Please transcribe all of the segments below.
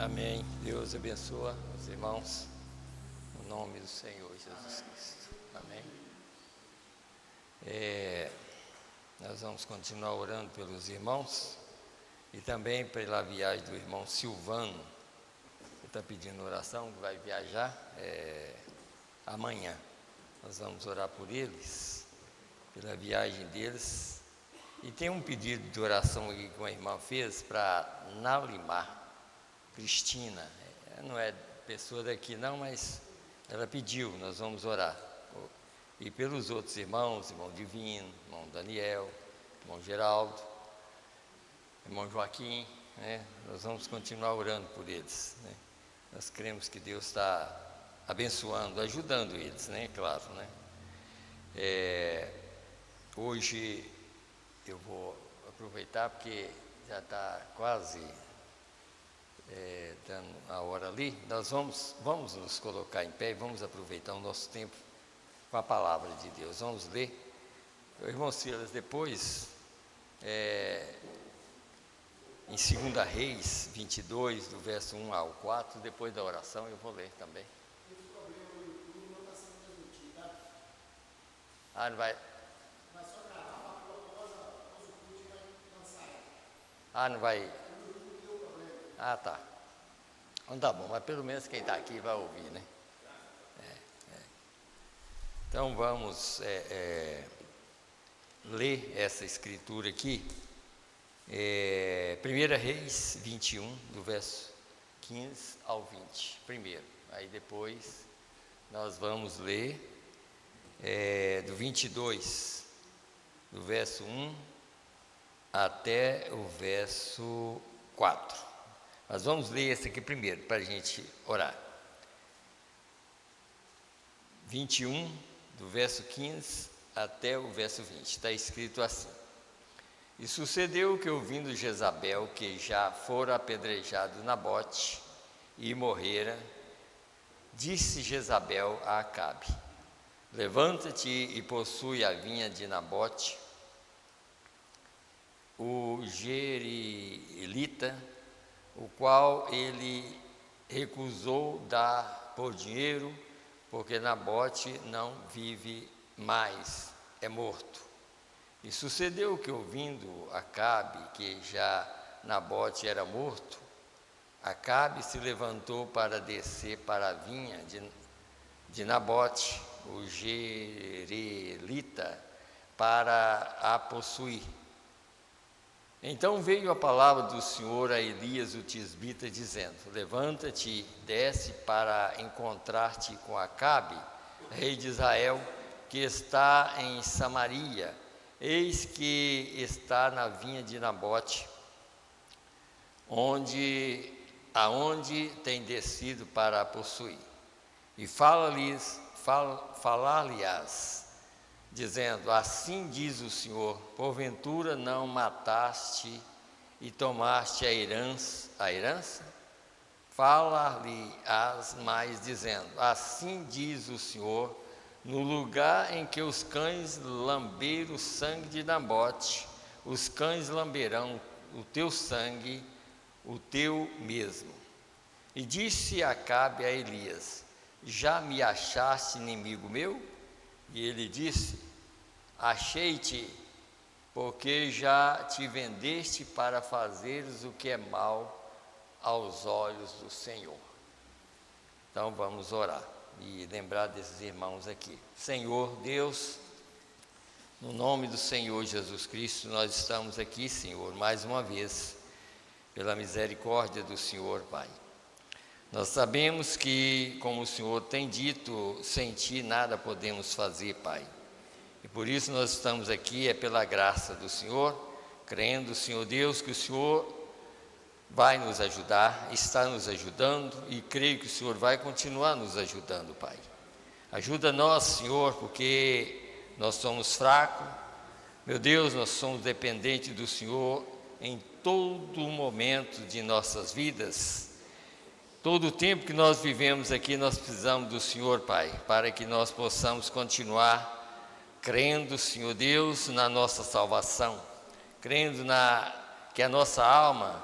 Amém. Deus abençoa os irmãos, no nome do Senhor Jesus Cristo. Amém. Nós vamos continuar orando pelos irmãos e também pela viagem do irmão Silvano, que está pedindo oração, que vai viajar amanhã. Nós vamos orar por eles, pela viagem deles. E tem um pedido de oração aqui que uma irmã fez para Naulimar Cristina. Não é pessoa daqui não, mas ela pediu, nós vamos orar. E pelos outros irmãos, irmão Divino, irmão Daniel, irmão Geraldo, irmão Joaquim, né? Nós vamos continuar orando por eles, né? Nós cremos que Deus está abençoando, ajudando eles, né? Claro, né? Hoje eu vou aproveitar porque já está quase dando a hora ali. Nós vamos nos colocar em pé e vamos aproveitar o nosso tempo com a palavra de Deus. Vamos ler. Irmão Silas, depois, em 2 Reis 22, do verso 1 ao 4, depois da oração eu vou ler também. Não vai... não vai... tá. Então tá bom, mas pelo menos quem está aqui vai ouvir, né? Então vamos ler essa escritura aqui. 1 Reis 21, do verso 15 ao 20, primeiro. Aí depois nós vamos ler do 22, do verso 1 até o verso 4. Mas vamos ler esse aqui primeiro, para a gente orar. 21, do verso 15 até o verso 20, está escrito assim: E sucedeu que, ouvindo Jezabel que já fora apedrejado Nabote e morrera, disse Jezabel a Acabe: Levanta-te e possui a vinha de Nabote, o Jerielita, o qual ele recusou dar por dinheiro, porque Nabote não vive mais, é morto. E sucedeu que, ouvindo Acabe que já Nabote era morto, Acabe se levantou para descer para a vinha de Nabote, o Jerielita, para a possuir. Então veio a palavra do Senhor a Elias o tisbita, dizendo: Levanta-te, desce para encontrar-te com Acabe, rei de Israel, que está em Samaria. Eis que está na vinha de Nabote, aonde tem descido para a possuir. E falar-lhe-ás, dizendo: Assim diz o Senhor, porventura não mataste e tomaste a herança? Falar-lhe-ás mais, dizendo: Assim diz o Senhor, no lugar em que os cães lamberam o sangue de Nabote, os cães lamberão o teu sangue, o teu mesmo. E disse Acabe a Elias: Já me achaste inimigo meu? E ele disse: Achei-te, porque já te vendeste para fazeres o que é mal aos olhos do Senhor. Então vamos orar e lembrar desses irmãos aqui. Senhor Deus, no nome do Senhor Jesus Cristo, nós estamos aqui, Senhor, mais uma vez, pela misericórdia do Senhor, Pai. Nós sabemos que, como o Senhor tem dito, sem Ti nada podemos fazer, Pai. E por isso nós estamos aqui, pela graça do Senhor, crendo, Senhor Deus, que o Senhor vai nos ajudar, está nos ajudando, e creio que o Senhor vai continuar nos ajudando, Pai. Ajuda nós, Senhor, porque nós somos fracos. Meu Deus, nós somos dependentes do Senhor em todo momento de nossas vidas. Todo o tempo que nós vivemos aqui, nós precisamos do Senhor, Pai, para que nós possamos continuar crendo, Senhor Deus, na nossa salvação, crendo que a nossa alma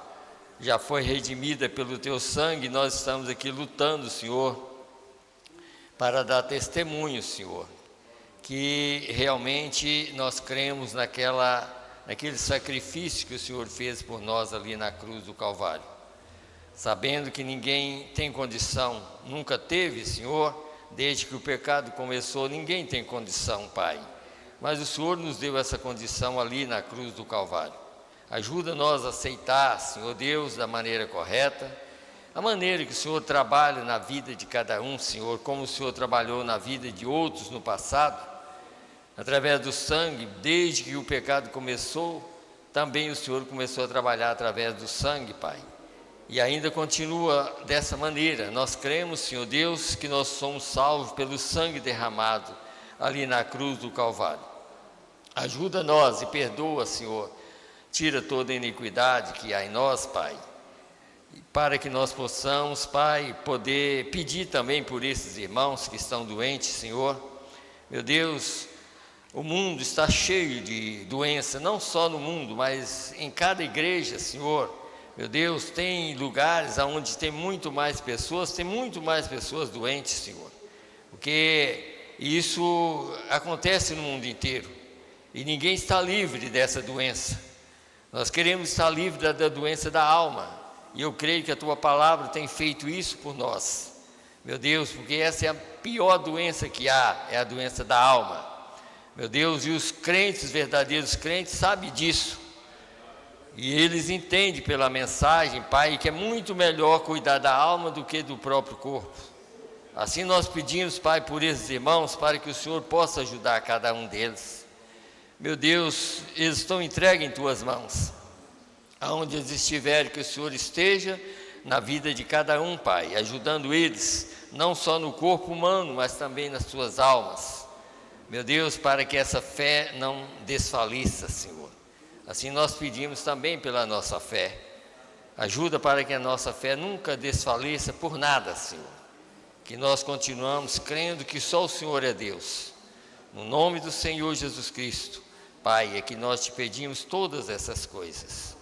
já foi redimida pelo teu sangue. Nós estamos aqui lutando, Senhor, para dar testemunho, Senhor, que realmente nós cremos naquele sacrifício que o Senhor fez por nós ali na cruz do Calvário, sabendo que ninguém tem condição, nunca teve, Senhor, desde que o pecado começou, ninguém tem condição, Pai, mas o Senhor nos deu essa condição ali na cruz do Calvário. Ajuda-nos a aceitar, Senhor Deus, da maneira correta, a maneira que o Senhor trabalha na vida de cada um, Senhor, como o Senhor trabalhou na vida de outros no passado, através do sangue. Desde que o pecado começou, também o Senhor começou a trabalhar através do sangue, Pai, e ainda continua dessa maneira. Nós cremos, Senhor Deus, que nós somos salvos pelo sangue derramado ali na cruz do Calvário. Ajuda-nos e perdoa, Senhor, tira toda a iniquidade que há em nós, Pai, para que nós possamos, Pai, poder pedir também por esses irmãos que estão doentes, Senhor. Meu Deus, o mundo está cheio de doença, não só no mundo, mas em cada igreja, Senhor. Meu Deus, tem lugares onde tem muito mais pessoas doentes, Senhor, porque isso acontece no mundo inteiro e ninguém está livre dessa doença. Nós queremos estar livres da doença da alma, e eu creio que a Tua Palavra tem feito isso por nós, meu Deus, porque essa é a pior doença que há, é a doença da alma, meu Deus, e os crentes, os verdadeiros crentes, sabem disso, e eles entendem pela mensagem, Pai, que é muito melhor cuidar da alma do que do próprio corpo. Assim nós pedimos, Pai, por esses irmãos, para que o Senhor possa ajudar cada um deles. Meu Deus, eles estão entregues em Tuas mãos, aonde eles estiverem, que o Senhor esteja na vida de cada um, Pai, ajudando eles, não só no corpo humano, mas também nas suas almas, meu Deus, para que essa fé não desfaleça, Senhor. Assim nós pedimos também pela nossa fé, ajuda para que a nossa fé nunca desfaleça por nada, Senhor, que nós continuamos crendo que só o Senhor é Deus, no nome do Senhor Jesus Cristo, Pai, é que nós Te pedimos todas essas coisas,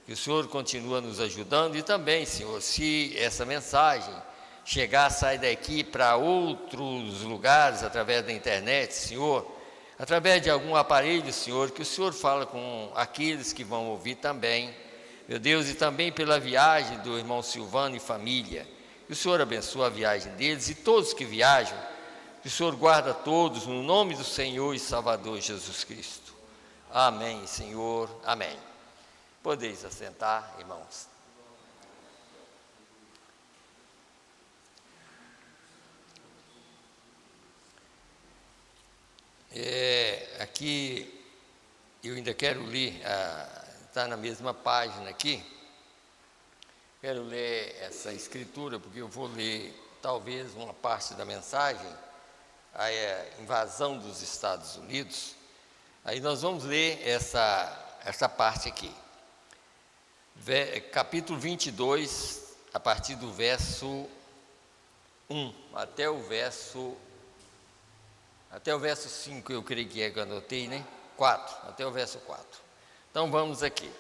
que o Senhor continua nos ajudando. E também, Senhor, se essa mensagem chegar, sair daqui para outros lugares, através da internet, Senhor, através de algum aparelho, Senhor, que o Senhor fala com aqueles que vão ouvir também, meu Deus, e também pela viagem do irmão Silvano e família, que o Senhor abençoe a viagem deles e todos que viajam, que o Senhor guarda todos, no nome do Senhor e Salvador Jesus Cristo. Amém, Senhor, amém. Podeis assentar, irmãos. Aqui eu ainda quero ler, está na mesma página aqui, quero ler essa escritura, porque eu vou ler talvez uma parte da mensagem, a invasão dos Estados Unidos. Aí nós vamos ler essa parte aqui, capítulo 22, a partir do verso 1 até o verso 5, eu creio que eu anotei, né? 4, até o verso 4. Então vamos aqui.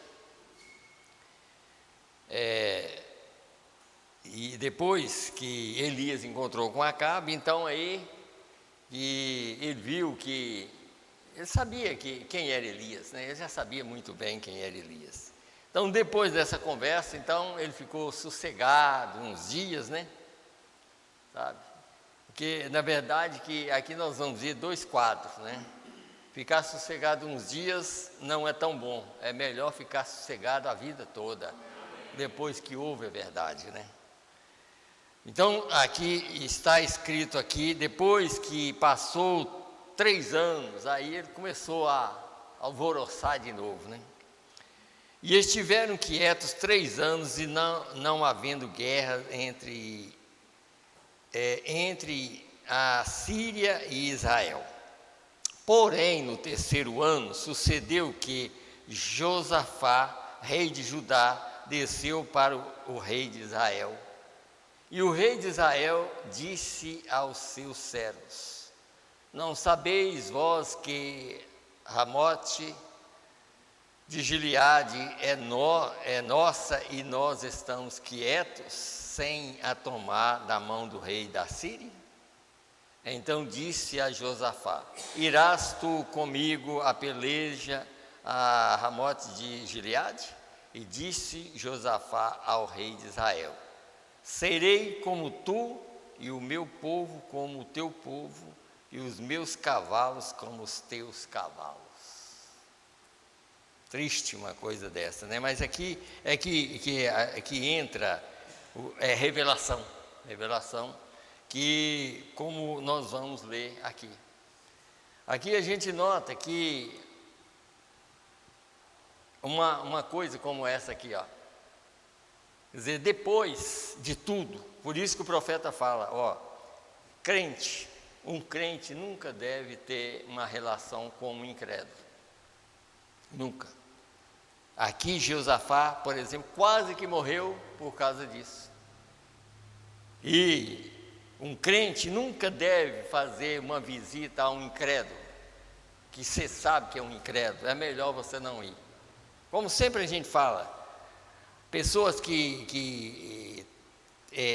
E depois que Elias encontrou com Acabe, então aí e ele viu que ele sabia quem era Elias, né? Ele já sabia muito bem quem era Elias. Então depois dessa conversa, então ele ficou sossegado uns dias, né? Sabe? Porque na verdade que aqui nós vamos ver dois quadros, né? Ficar sossegado uns dias não é tão bom, é melhor ficar sossegado a vida toda, depois que ouve a verdade, né? Então aqui está escrito aqui, depois que passou 3 anos, aí ele começou a alvoroçar de novo, né? E estiveram quietos 3 anos e não havendo guerra entre a Síria e Israel. Porém, no 3º ano, sucedeu que Josafá, rei de Judá, desceu para o rei de Israel. E o rei de Israel disse aos seus servos: não sabeis vós que Ramote de Gileade é nossa e nós estamos quietos sem a tomar da mão do rei da Síria? Então disse a Josafá: irás tu comigo a peleja a Ramote de Gileade? E disse Josafá ao rei de Israel: serei como tu, e o meu povo como o teu povo, e os meus cavalos como os teus cavalos. Triste uma coisa dessa, né? Mas aqui é que entra revelação, que como nós vamos ler aqui. Aqui a gente nota que uma coisa como essa aqui, ó, quer dizer, depois de tudo, por isso que o profeta fala, ó, um crente nunca deve ter uma relação com um incrédulo, nunca. Aqui Josafá, por exemplo, quase que morreu por causa disso. E um crente nunca deve fazer uma visita a um incrédulo, que você sabe que é um incrédulo, é melhor você não ir. Como sempre a gente fala, pessoas que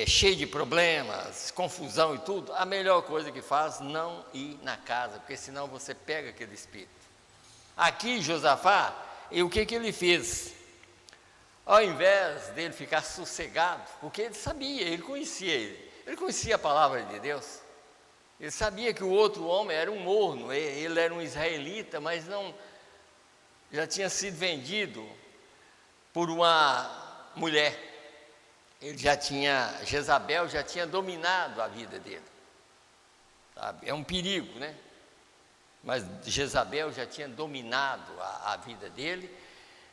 cheio de problemas, confusão e tudo, a melhor coisa que faz é não ir na casa, porque senão você pega aquele espírito. Aqui Josafá, e o que ele fez? Ao invés dele ficar sossegado, porque ele sabia, ele conhecia a palavra de Deus, ele sabia que o outro homem era um morno, ele era um israelita, mas não, já tinha sido vendido por uma mulher, Jezabel já tinha dominado a vida dele, sabe? É um perigo, né? Mas Jezabel já tinha dominado a vida dele,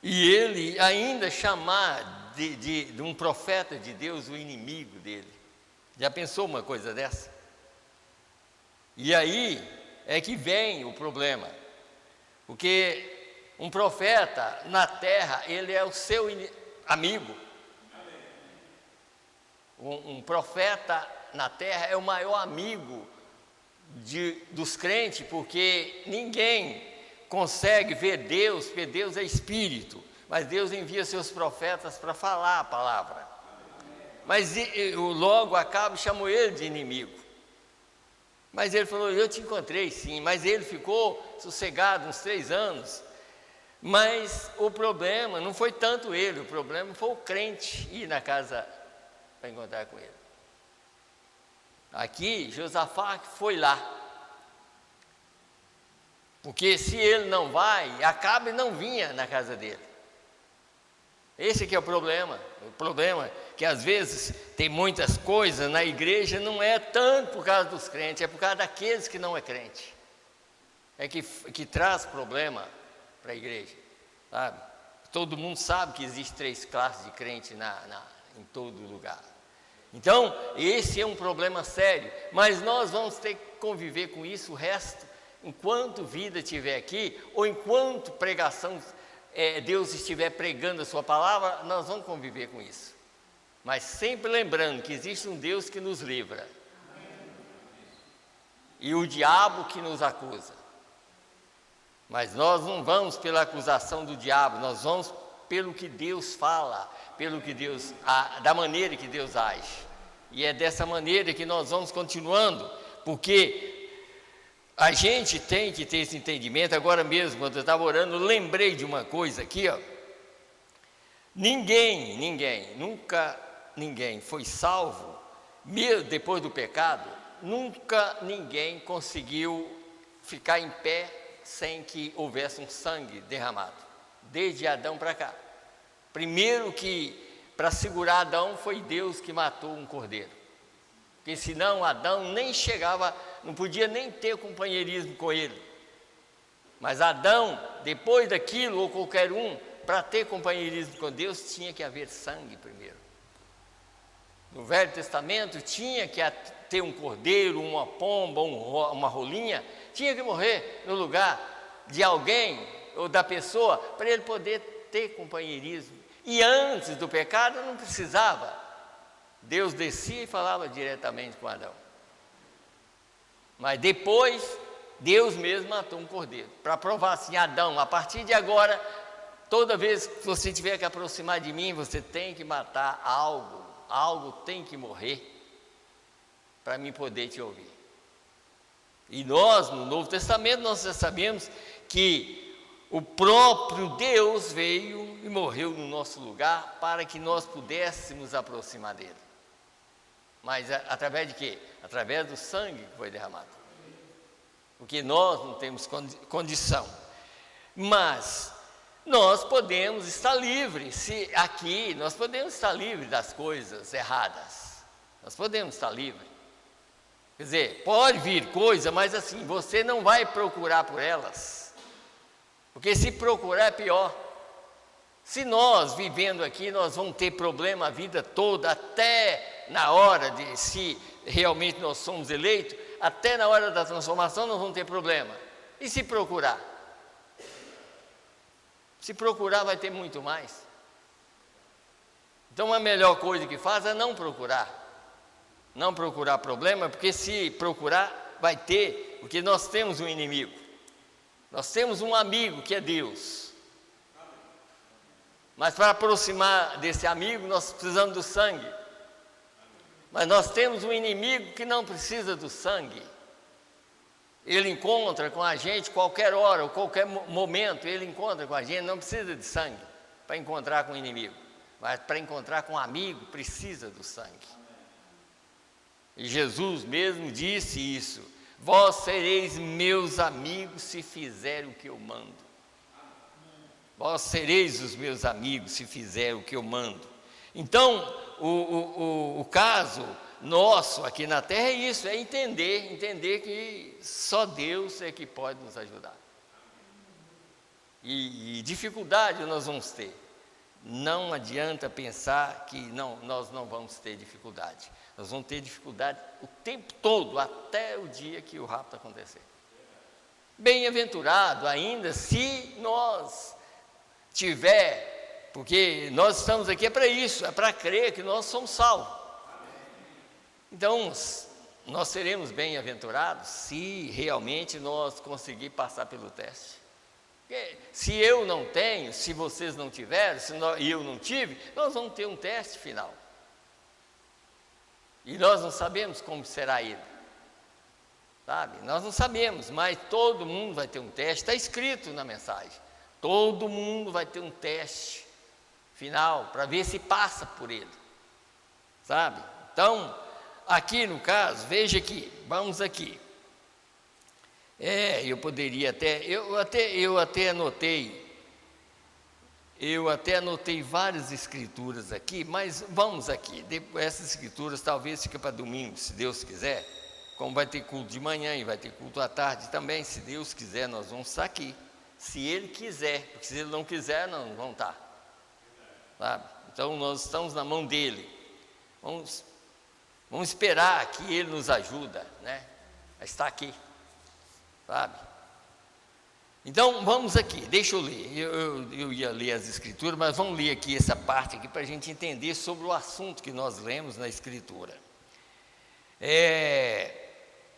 e ele ainda chamar de um profeta de Deus o inimigo dele. Já pensou uma coisa dessa? E aí é que vem o problema, porque um profeta na terra, ele é o seu amigo. Um profeta na terra é o maior amigo dos crentes, porque ninguém consegue ver Deus, porque Deus é espírito, mas Deus envia seus profetas para falar a palavra. Mas logo Acabe chamou ele de inimigo. Mas ele falou: eu te encontrei sim, mas ele ficou sossegado uns 3 anos. Mas o problema não foi tanto ele, o problema foi o crente ir na casa para encontrar com ele. Aqui, Josafá foi lá, porque se ele não vai, Acabe não vinha na casa dele. Esse que é o problema é que às vezes tem muitas coisas na igreja, não é tanto por causa dos crentes, é por causa daqueles que não é crente, é que traz problema para a igreja, sabe? Todo mundo sabe que existe 3 classes de crente em todo lugar. Então, esse é um problema sério, mas nós vamos ter que conviver com isso o resto, enquanto vida estiver aqui, ou enquanto pregação, Deus estiver pregando a sua palavra, nós vamos conviver com isso. Mas sempre lembrando que existe um Deus que nos livra, e o diabo que nos acusa. Mas nós não vamos pela acusação do diabo, nós vamos pelo que Deus fala, da maneira que Deus age. E é dessa maneira que nós vamos continuando, porque a gente tem que ter esse entendimento. Agora mesmo, quando eu estava orando, eu lembrei de uma coisa aqui, ó. Nunca ninguém foi salvo, mesmo depois do pecado, nunca ninguém conseguiu ficar em pé sem que houvesse um sangue derramado, desde Adão para cá. Primeiro que, para segurar Adão, foi Deus que matou um cordeiro, porque senão Adão nem chegava, não podia nem ter companheirismo com ele. Mas Adão, depois daquilo, ou qualquer um, para ter companheirismo com Deus, tinha que haver sangue primeiro. No Velho Testamento tinha que ter um cordeiro, uma pomba, uma rolinha, tinha que morrer no lugar de alguém ou da pessoa, para ele poder ter companheirismo. E antes do pecado não precisava, Deus descia e falava diretamente com Adão. Mas depois, Deus mesmo matou um cordeiro, para provar assim: Adão, a partir de agora, Toda vez que você tiver que aproximar de mim, você tem que matar algo, algo tem que morrer, para mim poder te ouvir. E nós, no Novo Testamento, nós já sabemos que o próprio Deus veio e morreu no nosso lugar, para que nós pudéssemos aproximar dele. Mas através de quê? Através do sangue que foi derramado. Porque nós não temos condição. Mas nós podemos estar livres, se aqui nós podemos estar livres das coisas erradas. Nós podemos estar livres. Quer dizer, pode vir coisa, mas assim, você não vai procurar por elas. Porque se procurar é pior. Se nós vivendo aqui, nós vamos ter problema a vida toda, até na hora de, se realmente nós somos eleitos, até na hora da transformação nós vamos ter problema. E se procurar? Se procurar vai ter muito mais. Então a melhor coisa que faz é não procurar. Não procurar problema, porque se procurar vai ter, porque nós temos um inimigo. Nós temos um amigo que é Deus. Mas para aproximar desse amigo nós precisamos do sangue. Mas nós temos um inimigo que não precisa do sangue. Ele encontra com a gente qualquer hora, ou qualquer momento, ele encontra com a gente, não precisa de sangue para encontrar com o inimigo. Mas para encontrar com um amigo, precisa do sangue. E Jesus mesmo disse isso: vós sereis meus amigos se fizerem o que eu mando. Vós sereis os meus amigos se fizerem o que eu mando. Então, o caso nosso aqui na terra é isso, é entender que só Deus é que pode nos ajudar. E dificuldade nós vamos ter. Não adianta pensar que nós não vamos ter dificuldade. Nós vamos ter dificuldade o tempo todo, até o dia que o rapto acontecer. Bem-aventurado ainda se nós tiver, porque nós estamos aqui para isso, é para crer que nós somos salvos. Então, nós seremos bem-aventurados se realmente nós conseguir passar pelo teste. Porque se eu não tenho, se vocês não tiveram, e eu não tive, nós vamos ter um teste final. E nós não sabemos como será ele. Sabe? Nós não sabemos, mas todo mundo vai ter um teste, está escrito na mensagem. Todo mundo vai ter um teste final para ver se passa por ele. Sabe? Então, aqui no caso, veja aqui, vamos aqui. Eu poderia eu até anotei várias escrituras aqui, mas vamos aqui, essas escrituras talvez fiquem para domingo, se Deus quiser, como vai ter culto de manhã e vai ter culto à tarde também, se Deus quiser nós vamos estar aqui, se Ele quiser, porque se Ele não quiser, não vamos estar, sabe? Então nós estamos na mão dEle, vamos esperar que Ele nos ajuda, né, a estar aqui, sabe? Então vamos aqui, deixa eu ler, eu ia ler as escrituras, mas vamos ler aqui essa parte aqui para a gente entender sobre o assunto que nós lemos na escritura.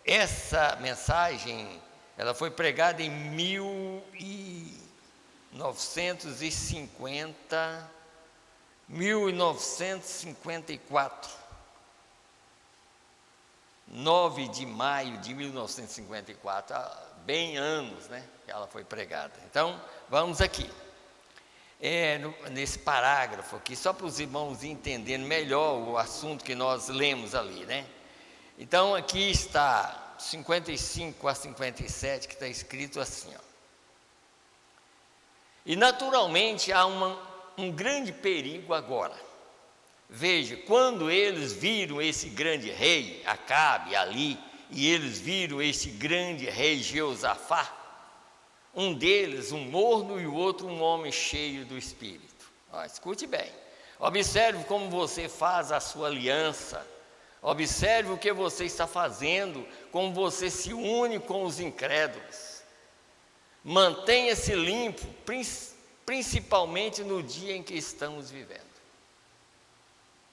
Essa mensagem, ela foi pregada em 1954, 9 de maio de 1954, bem anos, né, que ela foi pregada. Então, vamos aqui, nesse parágrafo aqui, só para os irmãos entenderem melhor o assunto que nós lemos ali, né. Então, aqui está 55 a 57, que está escrito assim, ó. E naturalmente há um grande perigo agora. Veja, quando eles viram esse grande rei, Acabe, ali, e eles viram esse grande rei Jeosafá, um deles um morno e o outro um homem cheio do Espírito. Escute bem, observe como você faz a sua aliança, observe o que você está fazendo, como você se une com os incrédulos. Mantenha-se limpo, principalmente no dia em que estamos vivendo.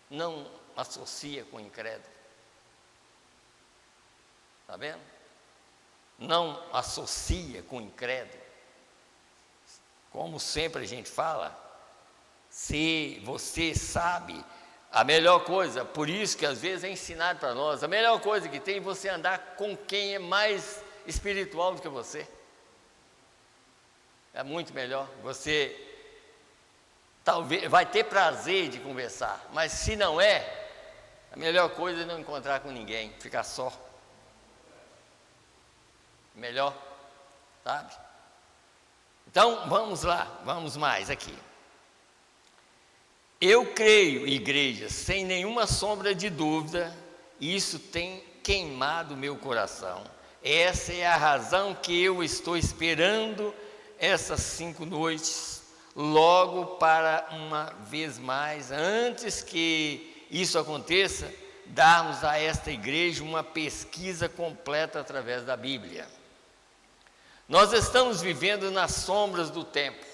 Não associa com o incrédulo. Está vendo? Não associa com o incrédulo. como sempre a gente fala, se você sabe a melhor coisa, por isso que às vezes é ensinado para nós, a melhor coisa que tem é você andar com quem é mais espiritual do que você. É muito melhor. Você talvez vai ter prazer de conversar, mas se não é, a melhor coisa é não encontrar com ninguém, ficar só. Melhor, sabe? Então, vamos lá, vamos mais aqui. Eu creio, igreja, sem nenhuma sombra de dúvida, isso tem queimado meu coração. Essa é a razão que eu estou esperando essas 5 noites, logo para uma vez mais, antes que isso aconteça, darmos a esta igreja uma pesquisa completa através da Bíblia. Nós estamos vivendo nas sombras do tempo.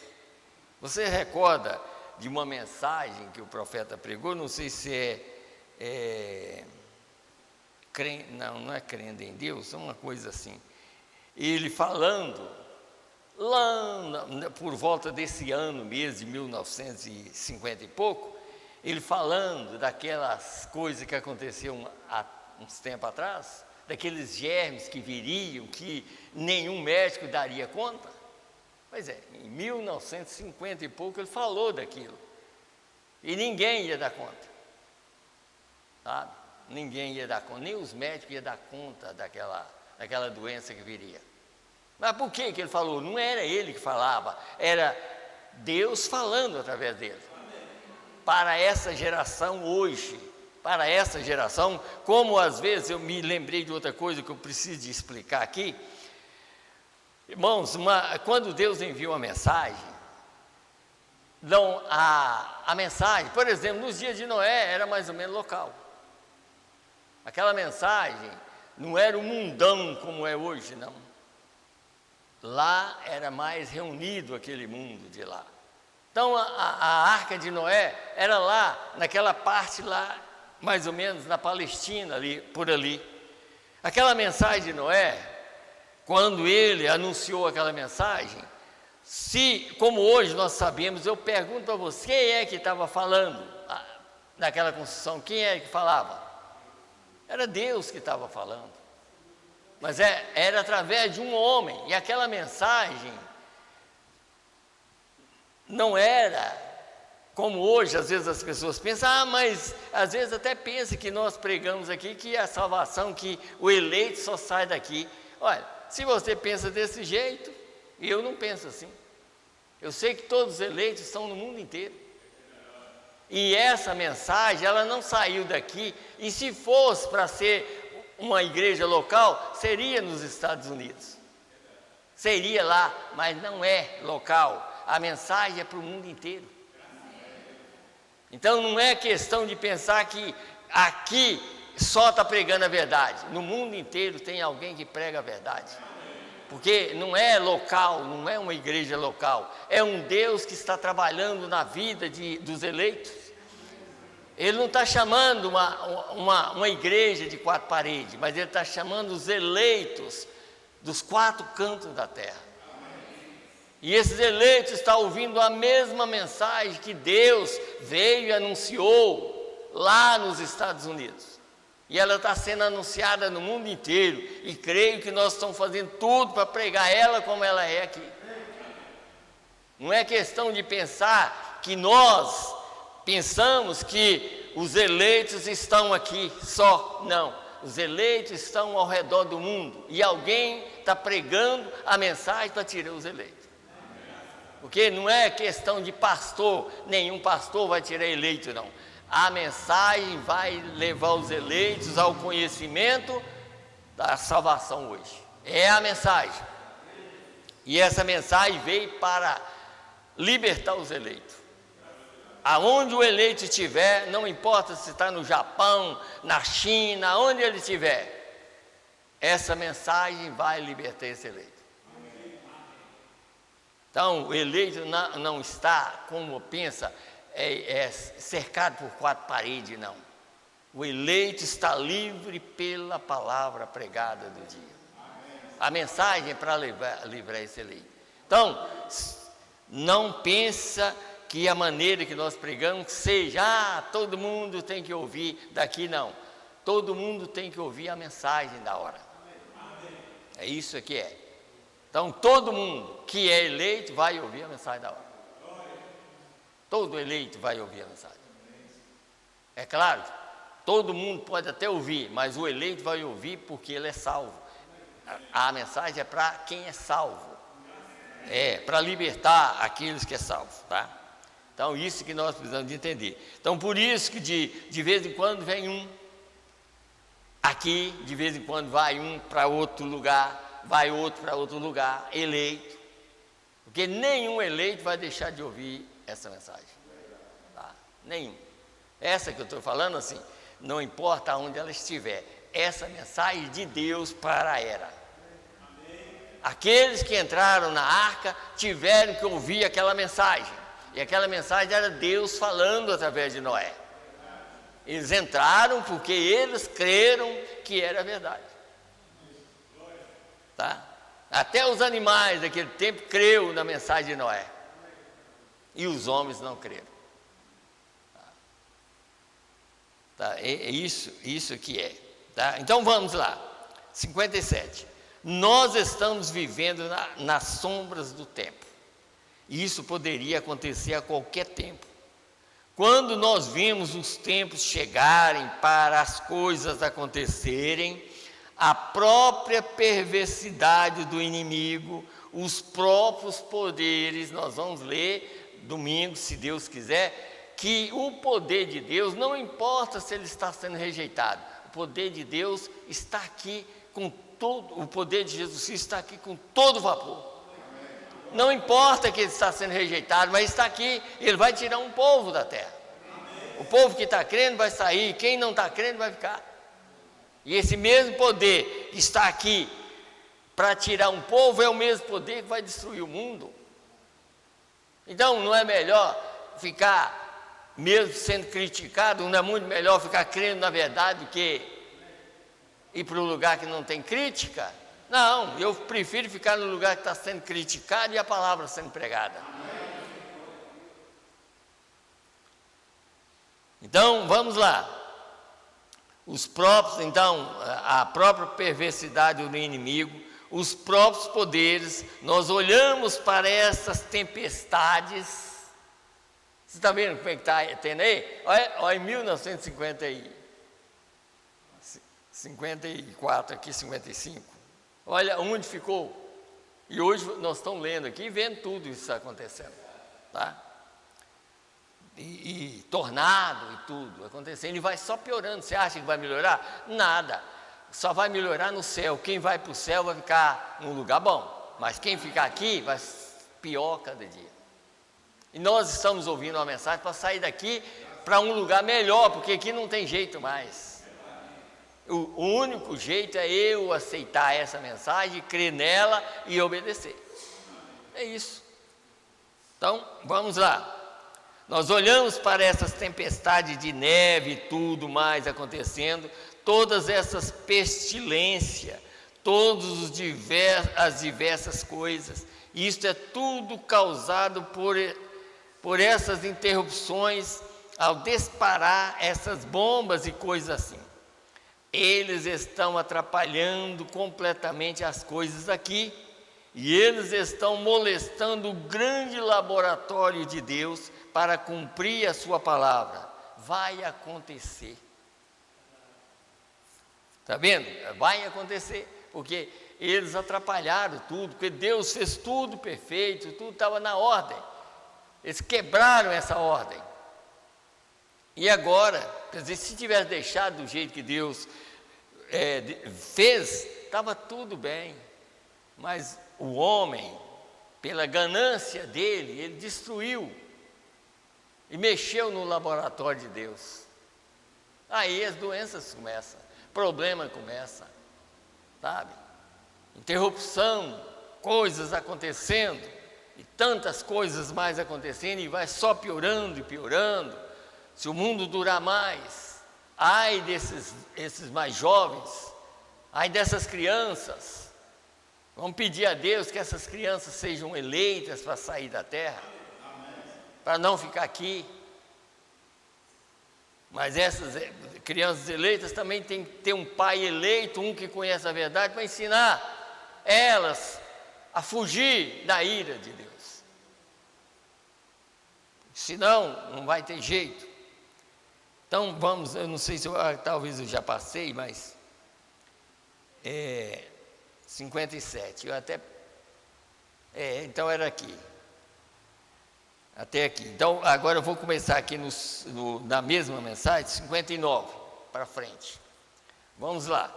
Você recorda de uma mensagem que o profeta pregou? Não sei se não é crendo em Deus, é uma coisa assim. Ele falando, lá por volta desse ano mesmo, de 1950 e pouco, ele falando daquelas coisas que aconteceram há uns tempos atrás, daqueles germes que viriam, que nenhum médico daria conta. Pois é, em 1950 e pouco ele falou daquilo, e ninguém ia dar conta, sabe? Ninguém ia dar conta, nem os médicos iam dar conta daquela doença que viria. Mas por que ele falou? Não era ele que falava, era Deus falando através dele. Para essa geração hoje, para essa geração, como às vezes eu me lembrei de outra coisa que eu preciso de explicar aqui. Irmãos, quando Deus envia uma mensagem, a mensagem, por exemplo, nos dias de Noé, era mais ou menos local. Aquela mensagem não era o mundão como é hoje, não. Lá era mais reunido aquele mundo de lá. Então a arca de Noé era lá, naquela parte lá, mais ou menos na Palestina, ali, por ali. Aquela mensagem de Noé, quando ele anunciou aquela mensagem, como hoje nós sabemos, eu pergunto para você, quem é que estava falando naquela construção? Quem é que falava? Era Deus que estava falando. Mas era através de um homem, e aquela mensagem não era como hoje, às vezes as pessoas pensam, mas às vezes até pensa que nós pregamos aqui que a salvação, que o eleito só sai daqui. Olha, se você pensa desse jeito, eu não penso assim. Eu sei que todos os eleitos estão no mundo inteiro. E essa mensagem, ela não saiu daqui, e se fosse para ser uma igreja local, seria nos Estados Unidos. Seria lá, mas não é local. A mensagem é para o mundo inteiro. Então não é questão de pensar que aqui só está pregando a verdade. No mundo inteiro tem alguém que prega a verdade. Porque não é local, não é uma igreja local. É um Deus que está trabalhando na vida dos eleitos. Ele não está chamando uma igreja de 4 paredes, mas ele está chamando os eleitos dos 4 cantos da terra. E esses eleitos estão ouvindo a mesma mensagem que Deus veio e anunciou lá nos Estados Unidos. E ela está sendo anunciada no mundo inteiro. E creio que nós estamos fazendo tudo para pregar ela como ela é aqui. Não é questão de pensar que nós pensamos que os eleitos estão aqui só. Não. Os eleitos estão ao redor do mundo. E alguém está pregando a mensagem para tirar os eleitos. Porque não é questão de pastor, nenhum pastor vai tirar eleito, não. A mensagem vai levar os eleitos ao conhecimento da salvação hoje. É a mensagem. E essa mensagem veio para libertar os eleitos. Aonde o eleito estiver, não importa se está no Japão, na China, aonde ele estiver, essa mensagem vai libertar esse eleito. Então, o eleito não está, como pensa, cercado por 4 paredes, não. O eleito está livre pela palavra pregada do dia. A mensagem é para livrar esse eleito. Então, não pensa que a maneira que nós pregamos seja, todo mundo tem que ouvir daqui, não. Todo mundo tem que ouvir a mensagem da hora. É isso que é. Então, todo mundo que é eleito vai ouvir a mensagem da hora. Todo eleito vai ouvir a mensagem. É claro, todo mundo pode até ouvir, mas o eleito vai ouvir porque ele é salvo. A mensagem é para quem é salvo. É para libertar aqueles que é salvo, tá? Então, isso que nós precisamos de entender. Então, por isso que de vez em quando vem um aqui, de vez em quando vai um para outro lugar, vai outro para outro lugar, eleito. Porque nenhum eleito vai deixar de ouvir essa mensagem. Tá? Nenhum. Essa que eu estou falando assim, não importa onde ela estiver, essa mensagem de Deus para a era. Aqueles que entraram na arca tiveram que ouvir aquela mensagem. E aquela mensagem era Deus falando através de Noé. Eles entraram porque eles creram que era verdade. Tá? Até os animais daquele tempo creu na mensagem de Noé. E os homens não creram. Tá? É isso que é. Tá? Então vamos lá. 57. Nós estamos vivendo nas sombras do tempo. Isso poderia acontecer a qualquer tempo. Quando nós vimos os tempos chegarem para as coisas acontecerem, a própria perversidade do inimigo, os próprios poderes, nós vamos ler domingo, se Deus quiser, que o poder de Deus, não importa se ele está sendo rejeitado, o poder de Deus está aqui com todo, o poder de Jesus Cristo está aqui com todo vapor. Não importa que ele está sendo rejeitado, mas está aqui, ele vai tirar um povo da terra. O povo que está crendo vai sair, quem não está crendo vai ficar. E esse mesmo poder que está aqui para tirar um povo é o mesmo poder que vai destruir o mundo. Então não é melhor ficar, mesmo sendo criticado, não é muito melhor ficar crendo na verdade do que ir para um lugar que não tem crítica? Não, eu prefiro ficar no lugar que está sendo criticado e a palavra sendo pregada. Então, vamos lá. Os próprios, então, a própria perversidade do inimigo, os próprios poderes, nós olhamos para essas tempestades. Você está vendo como é que está tendo aí? Olha, em 1954, aqui 55. Olha onde ficou. E hoje nós estamos lendo aqui, vendo tudo isso acontecendo. Tá? E tornado e tudo acontecendo. E vai só piorando. Você acha que vai melhorar? Nada. Só vai melhorar no céu. Quem vai para o céu vai ficar num lugar bom. Mas quem ficar aqui vai pior cada dia. E nós estamos ouvindo uma mensagem para sair daqui para um lugar melhor, porque aqui não tem jeito mais. O único jeito é eu aceitar essa mensagem, crer nela e obedecer. É isso. Então, vamos lá. Nós olhamos para essas tempestades de neve e tudo mais acontecendo, todas essas pestilências, as diversas coisas. Isso é tudo causado por essas interrupções ao disparar essas bombas e coisas assim. Eles estão atrapalhando completamente as coisas aqui, e eles estão molestando o grande laboratório de Deus para cumprir a sua palavra. Vai acontecer. Está vendo? Vai acontecer, porque eles atrapalharam tudo, porque Deus fez tudo perfeito, tudo estava na ordem. Eles quebraram essa ordem. E agora, quer dizer, se tivesse deixado do jeito que Deus fez, estava tudo bem. Mas o homem, pela ganância dele, ele destruiu e mexeu no laboratório de Deus. Aí as doenças começam, problema começa, sabe? Interrupção, coisas acontecendo, e tantas coisas mais acontecendo, e vai só piorando e piorando. Se o mundo durar mais, ai esses mais jovens, ai dessas crianças, Vamos pedir a Deus que essas crianças sejam eleitas para sair da terra, para não ficar aqui. Mas essas crianças eleitas também têm que ter um pai eleito, um que conhece a verdade, para ensinar elas a fugir da ira de Deus. Senão, não vai ter jeito. Então vamos, eu não sei se talvez eu já passei, mas 57, eu até, então era aqui, até aqui. Então agora eu vou começar aqui na mesma mensagem, 59, para frente. Vamos lá.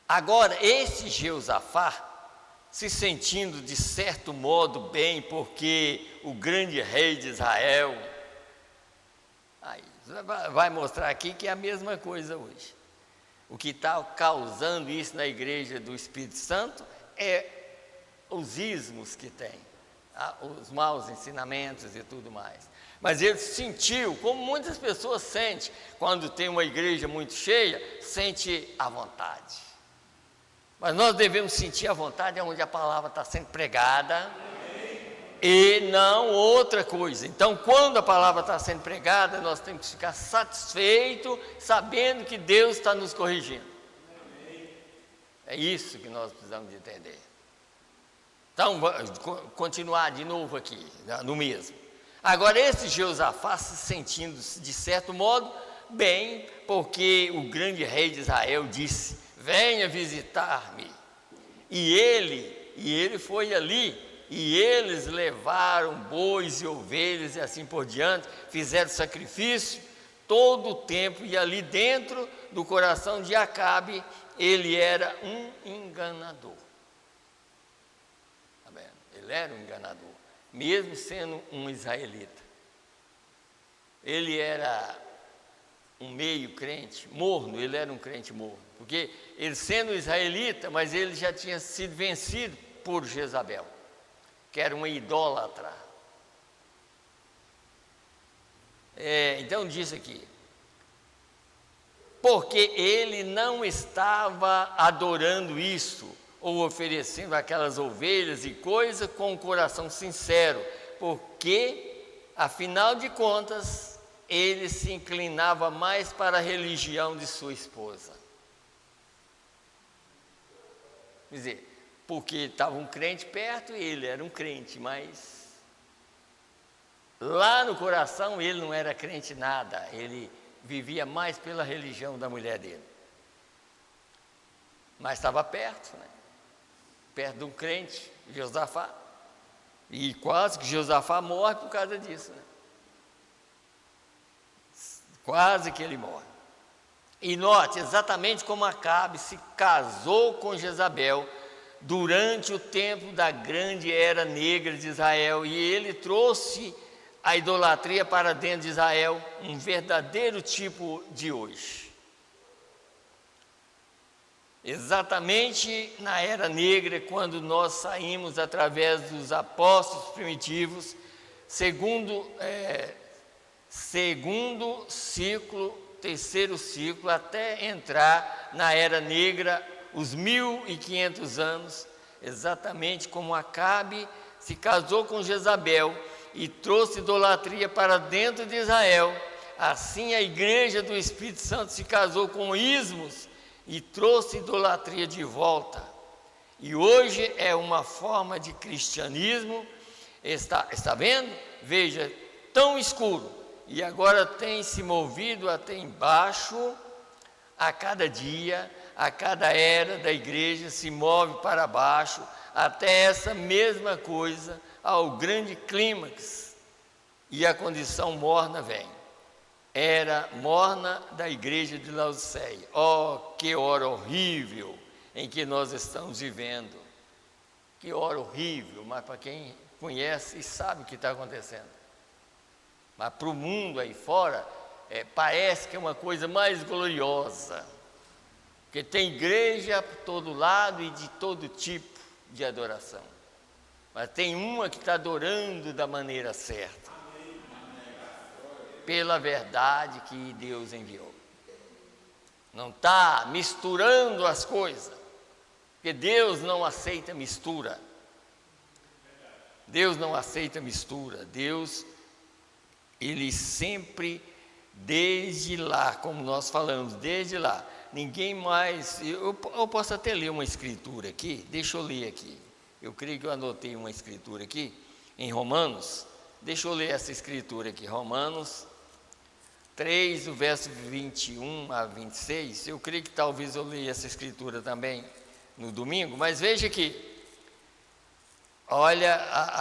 Agora, esse Jeosafá, se sentindo de certo modo bem, porque o grande rei de Israel, aí, vai mostrar aqui que é a mesma coisa hoje. O que está causando isso na igreja do Espírito Santo é os ismos que tem, os maus ensinamentos e tudo mais. Mas ele sentiu, como muitas pessoas sentem, quando tem uma igreja muito cheia, sente a vontade. Mas nós devemos sentir a vontade onde a palavra está sendo pregada e não outra coisa. Então, quando a palavra está sendo pregada, nós temos que ficar satisfeitos, sabendo que Deus está nos corrigindo. É isso que nós precisamos de entender. Então, vamos continuar de novo aqui, no mesmo. Agora, esse Jeosafá se sentindo, de certo modo, bem, porque o grande rei de Israel disse: venha visitar-me. E ele foi ali, e eles levaram bois e ovelhas e assim por diante, fizeram sacrifício todo o tempo, e ali dentro do coração de Acabe, ele era um enganador. Tá vendo? Ele era um enganador, mesmo sendo um israelita. Ele era um meio crente, morno, ele era um crente morno, porque ele sendo israelita, mas ele já tinha sido vencido por Jezabel, que era uma idólatra. Então diz aqui, porque ele não estava adorando isso, ou oferecendo aquelas ovelhas e coisas com o coração sincero, porque, afinal de contas, ele se inclinava mais para a religião de sua esposa. Quer dizer, porque estava um crente perto e ele era um crente, mas lá no coração ele não era crente nada, ele vivia mais pela religião da mulher dele. Mas estava perto, né? Perto de um crente, Jeosafá. E quase que Jeosafá morre por causa disso, né? Quase que ele morre. E note, exatamente como Acabe se casou com Jezabel durante o tempo da grande era negra de Israel, e ele trouxe a idolatria para dentro de Israel, um verdadeiro tipo de hoje. Exatamente na era negra, quando nós saímos através dos apóstolos primitivos, segundo ciclo, terceiro ciclo, até entrar na era negra, os 1500 anos, exatamente como Acabe se casou com Jezabel e trouxe idolatria para dentro de Israel, assim a igreja do Espírito Santo se casou com ismos e trouxe idolatria de volta. E hoje é uma forma de cristianismo, está vendo? Veja, tão escuro, e agora tem se movido até embaixo, a cada dia, a cada era da igreja se move para baixo, até essa mesma coisa, ao grande clímax, e a condição morna vem. Era morna da igreja de Laodiceia. Oh, que hora horrível em que nós estamos vivendo. Que hora horrível, mas para quem conhece e sabe o que está acontecendo. Mas para o mundo aí fora, parece que é uma coisa mais gloriosa. Porque tem igreja por todo lado e de todo tipo de adoração. Mas tem uma que está adorando da maneira certa. Pela verdade que Deus enviou. Não está misturando as coisas. Porque Deus não aceita mistura. Deus não aceita mistura. Deus, Ele sempre, desde lá, como nós falamos, desde lá, ninguém mais... Eu posso até ler uma escritura aqui, deixa eu ler aqui. Eu creio que eu anotei uma escritura aqui, em Romanos. Deixa eu ler essa escritura aqui, Romanos 3, o verso 21 a 26. Eu creio que talvez eu leia essa escritura também no domingo, mas veja aqui. Olha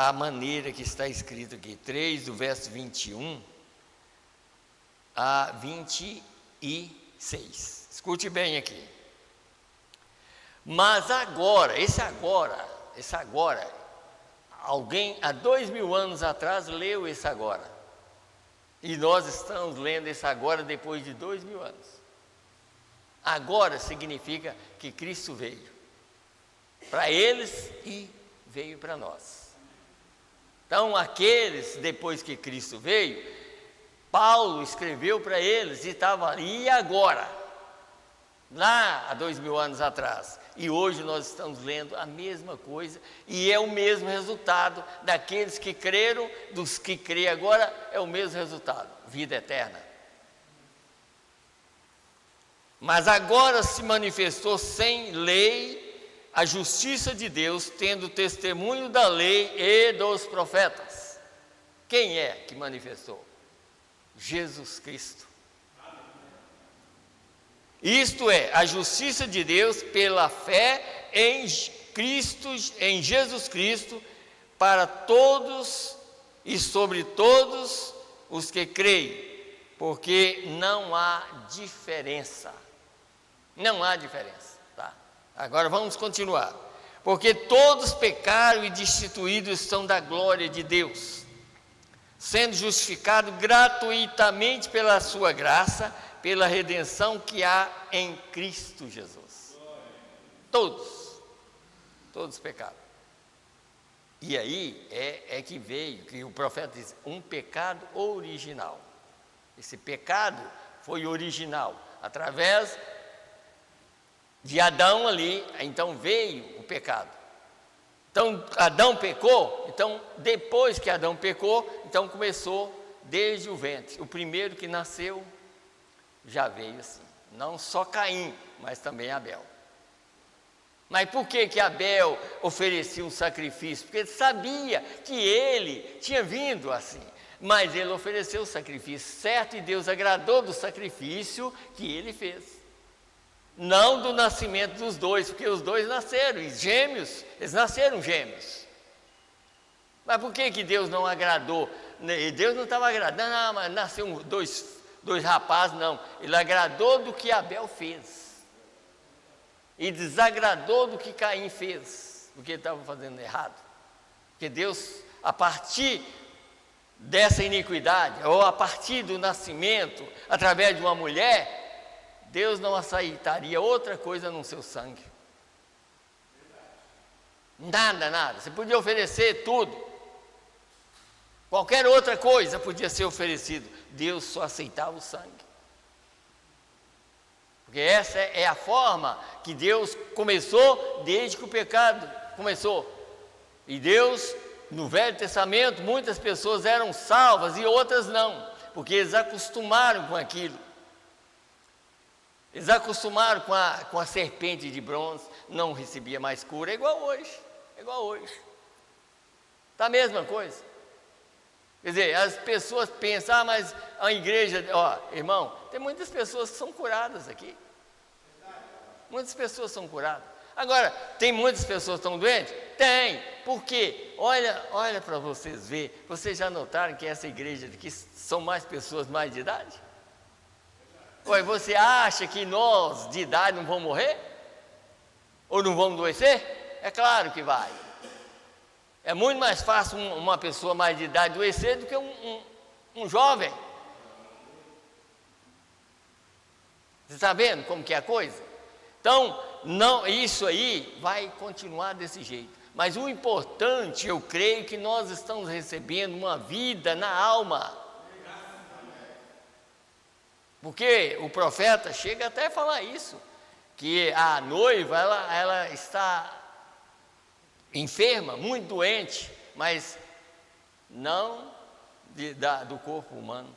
a maneira que está escrito aqui, 3, do verso 21 a 26. Escute bem aqui. Mas agora, esse agora, alguém há 2000 anos atrás leu esse agora. E nós estamos lendo esse agora depois de 2000 anos. Agora significa que Cristo veio para eles e veio para nós. Então, aqueles, depois que Cristo veio, Paulo escreveu para eles e estava ali, e agora? Lá há 2000 anos atrás. E hoje nós estamos lendo a mesma coisa, e é o mesmo resultado daqueles que creram, dos que creem agora, é o mesmo resultado, vida eterna. Mas agora se manifestou sem lei a justiça de Deus, tendo testemunho da lei e dos profetas. Quem é que manifestou? Jesus Cristo. Isto é, a justiça de Deus pela fé em Cristo, em Jesus Cristo, para todos e sobre todos os que creem, porque não há diferença. Não há diferença, tá? Agora vamos continuar. Porque todos pecaram e destituídos estão da glória de Deus, sendo justificados gratuitamente pela sua graça, pela redenção que há em Cristo Jesus. Todos pecaram. E aí é que veio, que o profeta diz, um pecado original. Esse pecado foi original, através de Adão ali, então veio o pecado. Então Adão pecou, então depois que Adão pecou, então começou desde o ventre. O primeiro que nasceu já veio assim, não só Caim, mas também Abel. Mas por que Abel oferecia um sacrifício? Porque ele sabia que ele tinha vindo assim, mas ele ofereceu o sacrifício certo e Deus agradou do sacrifício que ele fez. Não do nascimento dos dois, porque os dois nasceram, e gêmeos, eles nasceram gêmeos. Mas por que Deus não agradou? Deus não estava agradando, mas nasceu dois rapazes, não. Ele agradou do que Abel fez. E desagradou do que Caim fez, porque ele estava fazendo errado. Porque Deus, a partir dessa iniquidade, ou a partir do nascimento, através de uma mulher, Deus não aceitaria outra coisa no seu sangue. Nada. Você podia oferecer tudo. Qualquer outra coisa podia ser oferecido. Deus só aceitava o sangue. Porque essa é a forma que Deus começou desde que o pecado começou. E Deus, no Velho Testamento, muitas pessoas eram salvas e outras não, porque eles acostumaram com aquilo. Eles acostumaram com a serpente de bronze, não recebia mais cura, é igual hoje. Está a mesma coisa. Quer dizer, as pessoas pensam, mas a igreja, irmão, tem muitas pessoas que são curadas aqui. Muitas pessoas são curadas. Agora, tem muitas pessoas que estão doentes? Tem. Por quê? Olha para vocês verem. Vocês já notaram que essa igreja aqui são mais pessoas mais de idade? Oi, você acha que nós de idade não vamos morrer? Ou não vamos adoecer? É claro que vai. É muito mais fácil uma pessoa mais de idade adoecer do que um jovem. Você está vendo como que é a coisa? Então, não, isso aí vai continuar desse jeito. Mas o importante, eu creio que nós estamos recebendo uma vida na alma. Porque o profeta chega até a falar isso, que a noiva, ela está enferma, muito doente, mas não do corpo humano.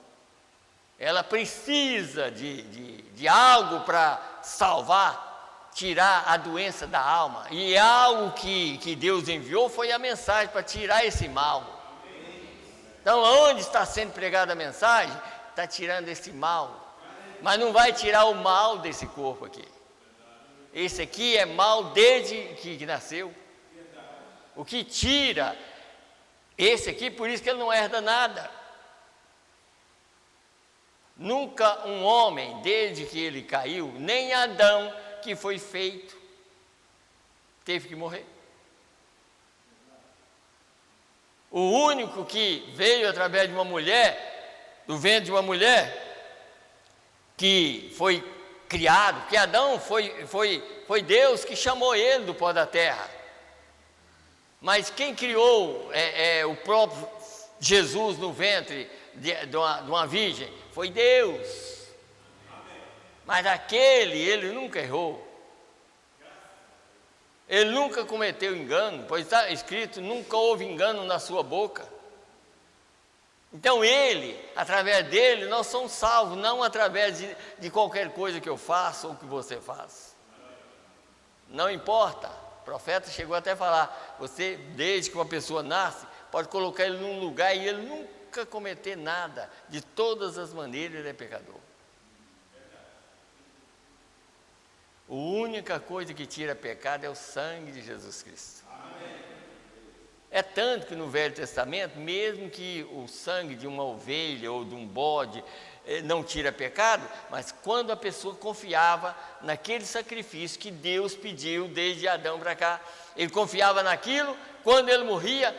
Ela precisa de algo para salvar, tirar a doença da alma. E algo que Deus enviou foi a mensagem para tirar esse mal. Então, onde está sendo pregada a mensagem, está tirando esse mal. Mas não vai tirar o mal desse corpo aqui. Esse aqui é mal desde que nasceu. O que tira esse aqui, por isso que ele não herda nada. Nunca um homem, desde que ele caiu, nem Adão, que foi feito, teve que morrer. O único que veio através de uma mulher, do ventre de uma mulher, que foi criado, porque Adão foi Deus que chamou ele do pó da terra. Mas quem criou o próprio Jesus no ventre de uma virgem foi Deus. Mas ele nunca errou. Ele nunca cometeu engano, pois está escrito: nunca houve engano na sua boca. Então através dele, nós somos salvos, não através de qualquer coisa que eu faça ou que você faz. Não importa. O profeta chegou até a falar: você, desde que uma pessoa nasce, pode colocar ele num lugar e ele nunca cometer nada. De todas as maneiras ele é pecador. A única coisa que tira pecado é o sangue de Jesus Cristo. É tanto que no Velho Testamento, mesmo que o sangue de uma ovelha ou de um bode não tira pecado, mas quando a pessoa confiava naquele sacrifício que Deus pediu desde Adão para cá, ele confiava naquilo. Quando ele morria,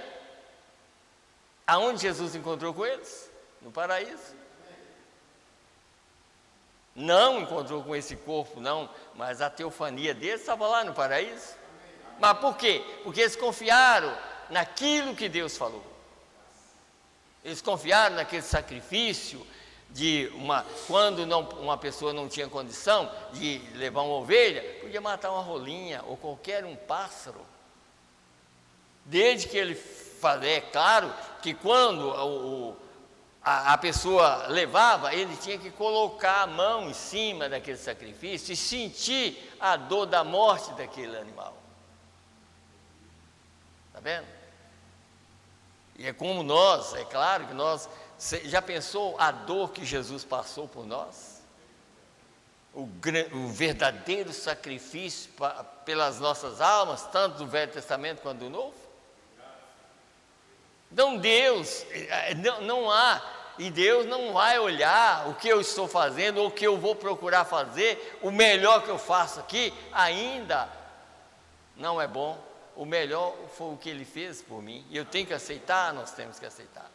aonde Jesus encontrou com eles? No paraíso. Não encontrou com esse corpo, não, mas a teofania deles estava lá no paraíso. Mas por quê? Porque eles confiaram naquilo que Deus falou. Eles confiaram naquele sacrifício quando uma pessoa não tinha condição de levar uma ovelha, podia matar uma rolinha ou qualquer um pássaro. Desde que ele é claro que quando a pessoa levava, ele tinha que colocar a mão em cima daquele sacrifício e sentir a dor da morte daquele animal. Está vendo? E é como nós, é claro que nós, já pensou a dor que Jesus passou por nós? O verdadeiro sacrifício pelas nossas almas, tanto do Velho Testamento quanto do Novo? Então Deus, não há, e Deus não vai olhar o que eu estou fazendo ou o que eu vou procurar fazer. O melhor que eu faço aqui ainda não é bom. O melhor foi o que Ele fez por mim, e eu tenho que aceitar, nós temos que aceitar.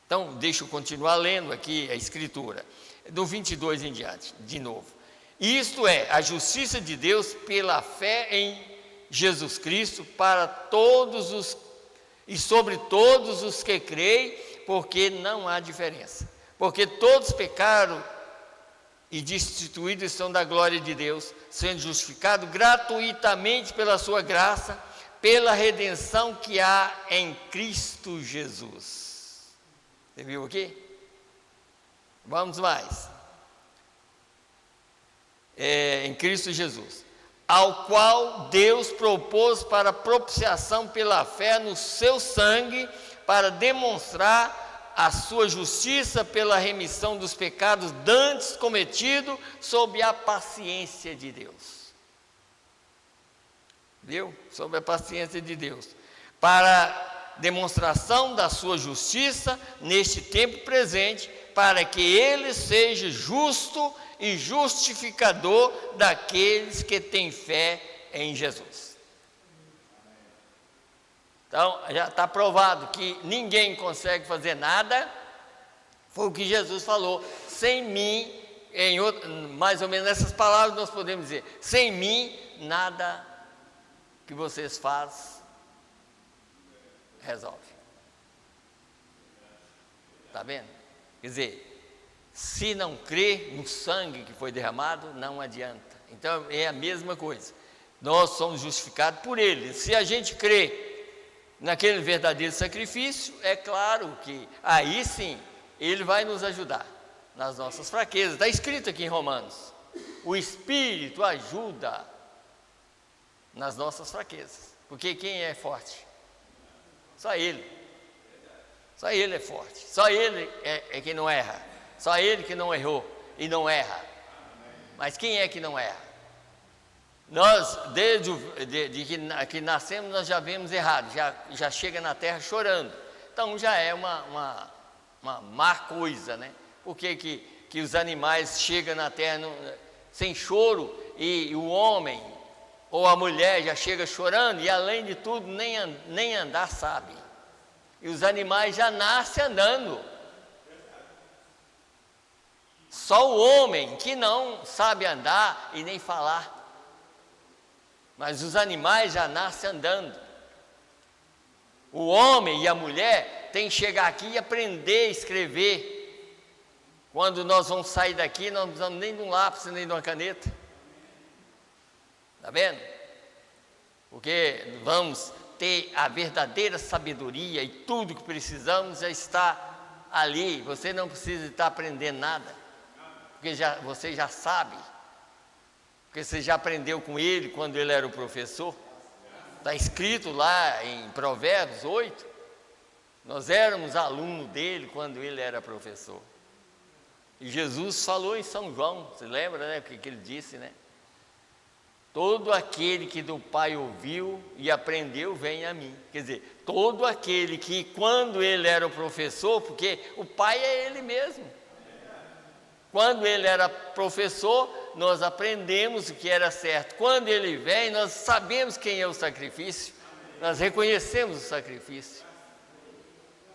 Então, deixa eu continuar lendo aqui a Escritura, do 22 em diante, de novo. Isto é, a justiça de Deus pela fé em Jesus Cristo para todos e sobre todos os que creem, porque não há diferença. Porque todos pecaram e destituídos estão da glória de Deus, sendo justificados gratuitamente pela sua graça, pela redenção que há em Cristo Jesus. Você viu aqui? Vamos mais. Em Cristo Jesus, ao qual Deus propôs para propiciação pela fé no seu sangue, para demonstrar a sua justiça pela remissão dos pecados dantes cometidos sob a paciência de Deus. Viu? Sob a paciência de Deus. Para demonstração da sua justiça neste tempo presente, para que ele seja justo e justificador daqueles que têm fé em Jesus. Então, já está provado que ninguém consegue fazer nada. Foi o que Jesus falou: sem mim, mais ou menos nessas palavras nós podemos dizer: sem mim, nada que vocês fazem resolve. Está vendo? Quer dizer, Se não crê no sangue que foi derramado, não adianta. Então é a mesma coisa. Nós somos justificados por Ele. Se a gente crê naquele verdadeiro sacrifício, é claro que aí sim Ele vai nos ajudar nas nossas fraquezas. Está escrito aqui em Romanos: o Espírito ajuda nas nossas fraquezas. Porque quem é forte? Só Ele. Só Ele é forte. Só Ele é que não erra. Só Ele que não errou e não erra. Mas quem é que não erra? Nós, desde que nascemos, nós já vemos errado, já chega na terra chorando. Então já é uma má coisa, né? Por que os animais chegam na terra sem choro e o homem ou a mulher já chega chorando e, além de tudo, nem andar sabe? E os animais já nascem andando. Só o homem que não sabe andar e nem falar. Mas os animais já nascem andando. O homem e a mulher têm que chegar aqui e aprender a escrever. Quando nós vamos sair daqui, nós não precisamos nem de um lápis, nem de uma caneta. Está vendo? Porque vamos ter a verdadeira sabedoria e tudo que precisamos já está ali. Você não precisa estar aprendendo nada, porque você já sabe. Porque você já aprendeu com ele quando ele era o professor. Está escrito lá em Provérbios 8. Nós éramos alunos dele quando ele era professor. E Jesus falou em São João, você lembra, né? O que ele disse, né? Todo aquele que do Pai ouviu e aprendeu, vem a mim. Quer dizer, todo aquele que quando ele era o professor, porque o Pai é ele mesmo. Quando ele era professor, nós aprendemos o que era certo. Quando ele vem, nós sabemos quem é o sacrifício. Nós reconhecemos o sacrifício.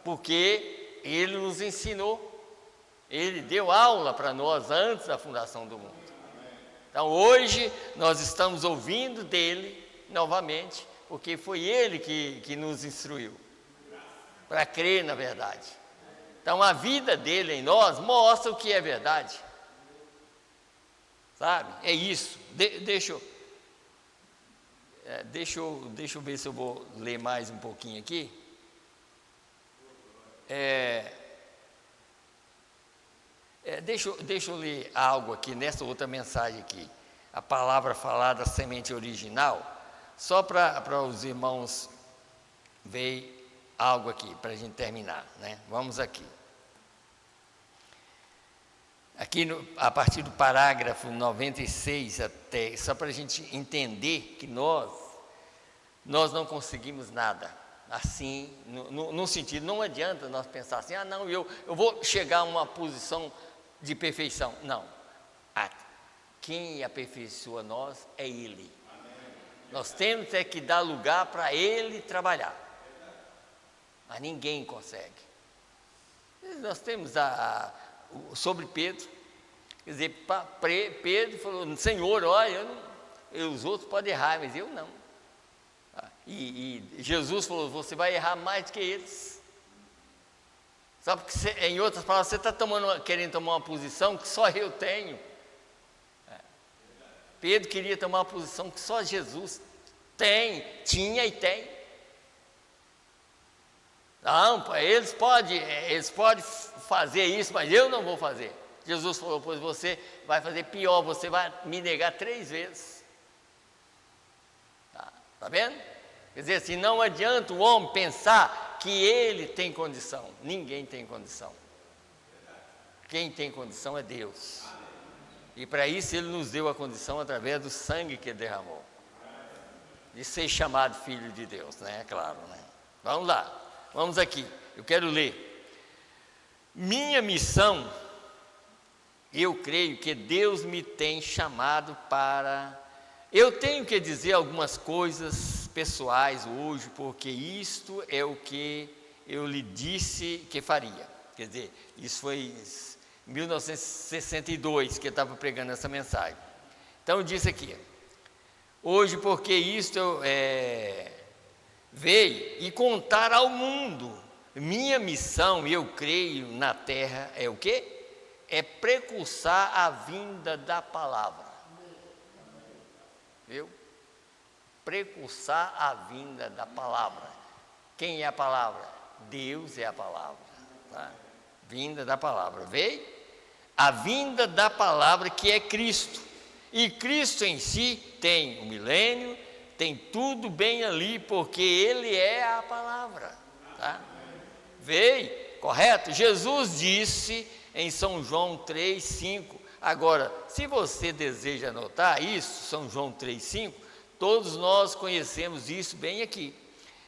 Porque ele nos ensinou. Ele deu aula para nós antes da fundação do mundo. Então hoje nós estamos ouvindo dele novamente, porque foi ele que nos instruiu para crer na verdade. Então a vida dele em nós mostra o que é verdade. Sabe? É isso. Deixa eu ver se eu vou ler mais um pouquinho aqui. Deixa eu ler algo aqui nessa outra mensagem aqui. A palavra falada, a semente original, só para os irmãos verem algo aqui, para a gente terminar, né? Vamos aqui. Aqui, a partir do parágrafo 96 até, só para a gente entender que nós não conseguimos nada, assim, no sentido, não adianta nós pensar assim, não, eu vou chegar a uma posição de perfeição. Não, quem aperfeiçoa nós é Ele. Nós temos que dar lugar para Ele trabalhar, mas ninguém consegue. Nós temos sobre Pedro, quer dizer, Pedro falou, Senhor, olha, os outros podem errar, mas eu não. E Jesus falou, você vai errar mais do que eles. Sabe, porque em outras palavras, você está querendo tomar uma posição que só eu tenho. Pedro queria tomar uma posição que só Jesus tinha e tem. Não, eles podem fazer isso, mas eu não vou fazer. Jesus falou, pois você vai fazer pior, você vai me negar 3 vezes. Tá vendo? Quer dizer assim, não adianta o homem pensar que ele tem condição. Ninguém tem condição. Quem tem condição é Deus. E para isso Ele nos deu a condição através do sangue que Ele derramou. De ser chamado Filho de Deus, né? É claro, né? Vamos lá. Vamos aqui, eu quero ler. Minha missão, eu creio que Deus me tem chamado para... Eu tenho que dizer algumas coisas pessoais hoje, porque isto é o que eu lhe disse que faria. Quer dizer, isso foi em 1962 que eu estava pregando essa mensagem. Então eu disse aqui, hoje porque isto veio e contar ao mundo. Minha missão, eu creio, na terra é o quê? é precursar a vinda da palavra. Viu? Precursar a vinda da palavra. Quem é a palavra? Deus é a palavra. Tá? Vinda da palavra. Veio? A vinda da palavra, que é Cristo. E Cristo em si tem o milênio, tem tudo bem ali, porque Ele é a palavra. Tá? Veio, correto? Jesus disse em São João 3,5. Agora, se você deseja anotar isso, São João 3,5, todos nós conhecemos isso bem aqui.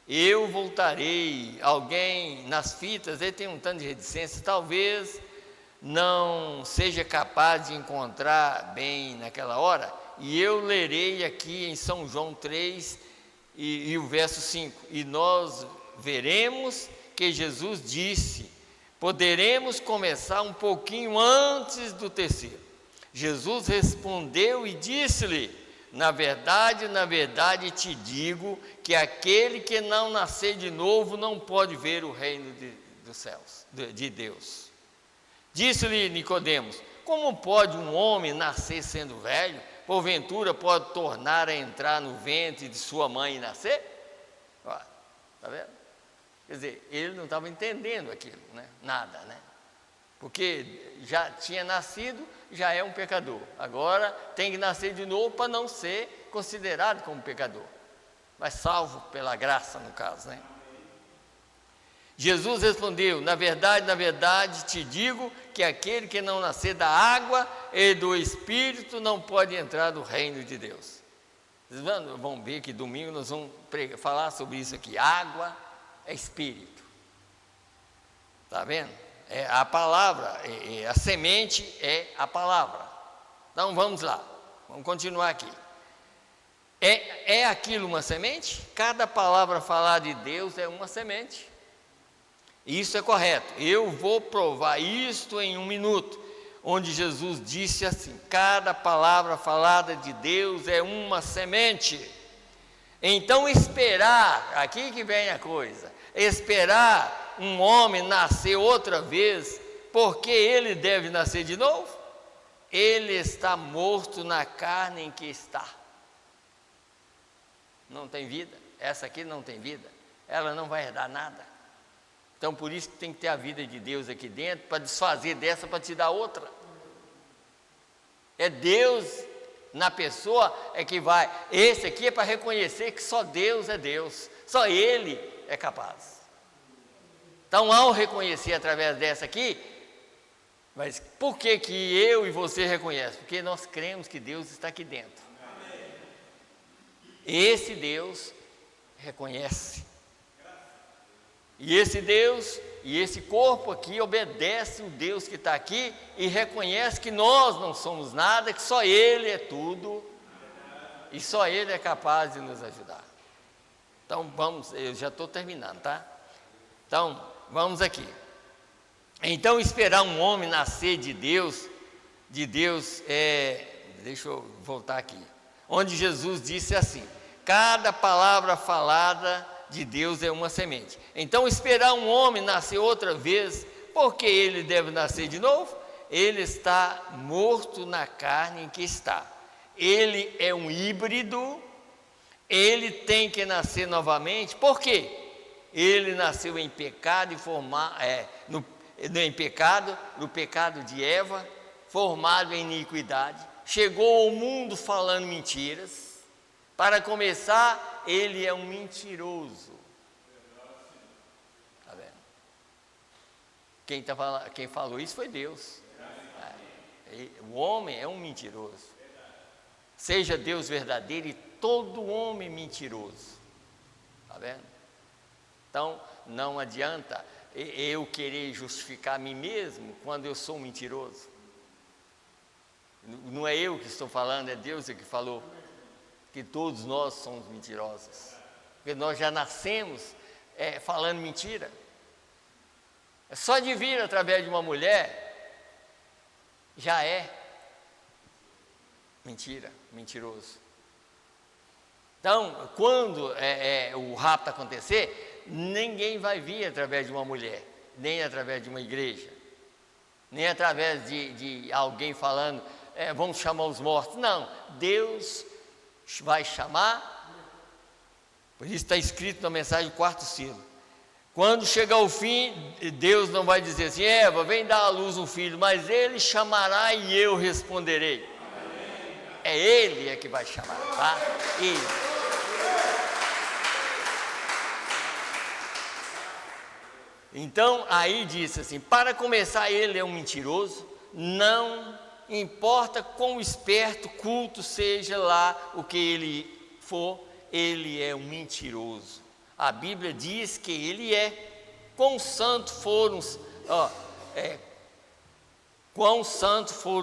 Eu voltarei. Alguém nas fitas, ele tem um tanto de reticência, talvez não seja capaz de encontrar bem naquela hora, e eu lerei aqui em São João 3 e o verso 5, e nós veremos que Jesus disse, poderemos começar um pouquinho antes do terceiro. Jesus respondeu e disse-lhe, na verdade te digo, que aquele que não nascer de novo não pode ver o reino dos céus, de Deus. Disse-lhe Nicodemos, como pode um homem nascer sendo velho? Porventura pode tornar a entrar no ventre de sua mãe e nascer? Está vendo? Quer dizer, ele não estava entendendo aquilo, né? Nada, né? Porque já tinha nascido, já é um pecador. Agora tem que nascer de novo para não ser considerado como pecador, mas salvo pela graça, no caso, né? Jesus respondeu, na verdade te digo, que aquele que não nascer da água e do Espírito não pode entrar no reino de Deus. Vocês vão ver que domingo nós vamos falar sobre isso aqui. Água é Espírito. Está vendo? É a palavra, a semente é a palavra. Então vamos lá, vamos continuar aqui. É aquilo uma semente? Cada palavra falada de Deus é uma semente. Isso é correto. Eu vou provar isto em 1 minuto, onde Jesus disse assim, cada palavra falada de Deus é uma semente. Então esperar, aqui que vem a coisa, esperar um homem nascer outra vez, porque ele deve nascer de novo? Ele está morto na carne em que está. Não tem vida, essa aqui não tem vida, ela não vai herdar nada. Então por isso que tem que ter a vida de Deus aqui dentro, para desfazer dessa, para te dar outra. É Deus na pessoa é que vai. Esse aqui é para reconhecer que só Deus é Deus, só Ele é capaz. Então ao reconhecer através dessa aqui, mas por que eu e você reconhecem? Porque nós cremos que Deus está aqui dentro. Esse Deus reconhece. E esse Deus, e esse corpo aqui obedece o Deus que está aqui e reconhece que nós não somos nada, que só Ele é tudo e só Ele é capaz de nos ajudar. Então vamos, eu já estou terminando, tá? Então vamos aqui. Então esperar um homem nascer de Deus deixa eu voltar aqui, onde Jesus disse assim, cada palavra falada de Deus é uma semente. Então esperar um homem nascer outra vez, porque ele deve nascer de novo? Ele está morto na carne em que está. Ele é um híbrido, ele tem que nascer novamente. Por quê? Ele nasceu em pecado no pecado de Eva, formado em iniquidade, chegou ao mundo falando mentiras. Para começar, ele é um mentiroso. Está vendo? Quem falou isso foi Deus. O homem é um mentiroso. Seja Deus verdadeiro e todo homem mentiroso. Está vendo? Então, não adianta eu querer justificar a mim mesmo quando eu sou mentiroso. Não é eu que estou falando, é Deus que falou. Que todos nós somos mentirosos, porque nós já nascemos falando mentira. É só de vir através de uma mulher, já é mentira, mentiroso. Então, quando o rapto acontecer, ninguém vai vir através de uma mulher, nem através de uma igreja. nem através de alguém falando, vamos chamar os mortos. Não, Deus vai chamar. Por isso está escrito na mensagem do quarto selo. Quando chegar o fim, Deus não vai dizer assim, Eva, vem dar à luz um filho, mas ele chamará e eu responderei. É ele que vai chamar, tá? Ele. Então, aí disse assim, para começar, ele é um mentiroso, não importa quão esperto, culto seja lá o que ele for, ele é um mentiroso. A Bíblia diz que ele quão santos foram